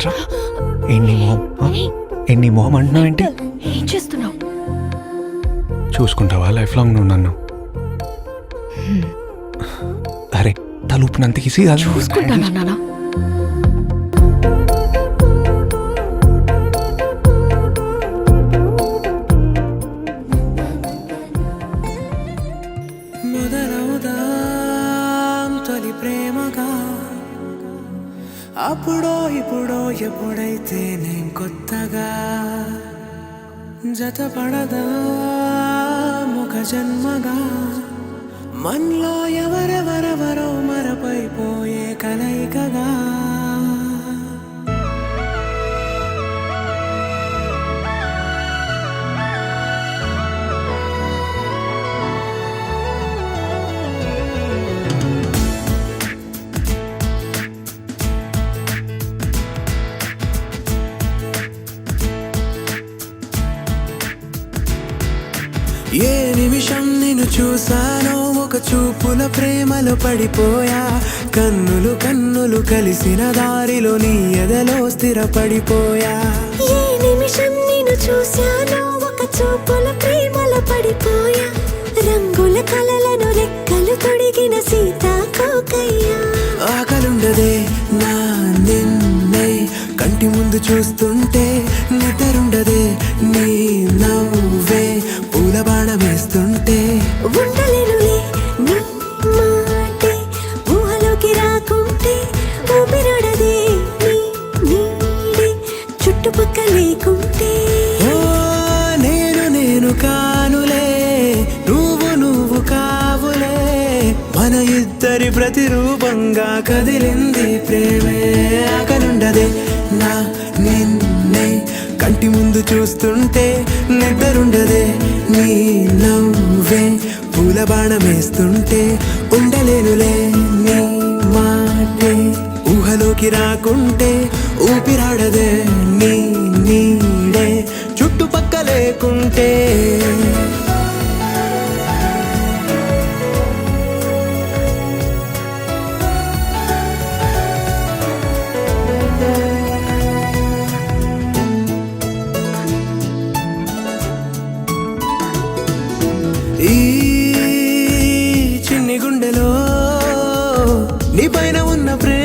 ఇట్రా. ఎన్ని మొహం ఎన్ని మొహం అంటున్నావు ఏంటి? ఏం చేస్తున్నావు? చూసుకుంటావా లైఫ్ లాంగ్ నువ్వు నన్ను? అరే తలుపునంత తీసి చూసుకుంటానా నాన్న? మొదలవుదాం తొలి ప్రేమగా, అప్పుడో ఇప్పుడో ఎప్పుడైతే నేను కొత్తగా జతపడదా ముఖ జన్మగా, మనలో ఎవరెవరెవరో మరపైపోయే కలయికగా. ఏ నిమిషం నిన్ను చూసానో ఒక చూపుల ప్రేమలో పడిపోయా, కన్నులు కన్నులు కలిసిన దారిలో నీ ఎదలో స్థిరపడిపోయా. ఏ నిమిషం నిన్ను చూశానో ఒక చూపుల ప్రేమలో పడిపోయా, రంగుల కలలను రెక్కలు తొడిగిన సీతాకోకయ్యా. ఆకలుండదే నా నిన్నే కంటి ముందు చూస్తుంటే, నిద్రుండదే నీ నవ్వే పూల బాణం వేస్తుంటే. ఉండలేనులే నీ మాటే ఊహలోకి రాకుంటే, ఊపిరాడదే నీ నీడే చుట్టుపక్క లేకుంటే. ఓ నేను నేను కానులే, నువ్వు కావులే, మన ఇద్దరి ప్రతిరూపంగా కదిలింది ప్రేమే. ఆకలుండదే నా నిన్నే కంటి ముందు చూస్తుంటే, నిద్రుండదే నీ నవ్వే పూల బాణం వేస్తుంటే. ఉండలేనులే నీ మాటే ఊహలోకి రాకుంటే, ఊపిరాడదే నీ నీడే చుట్టుపక్క లేకుంటే. ఈ చిన్ని గుండెలో నీ పైన ఉన్న ప్రేమ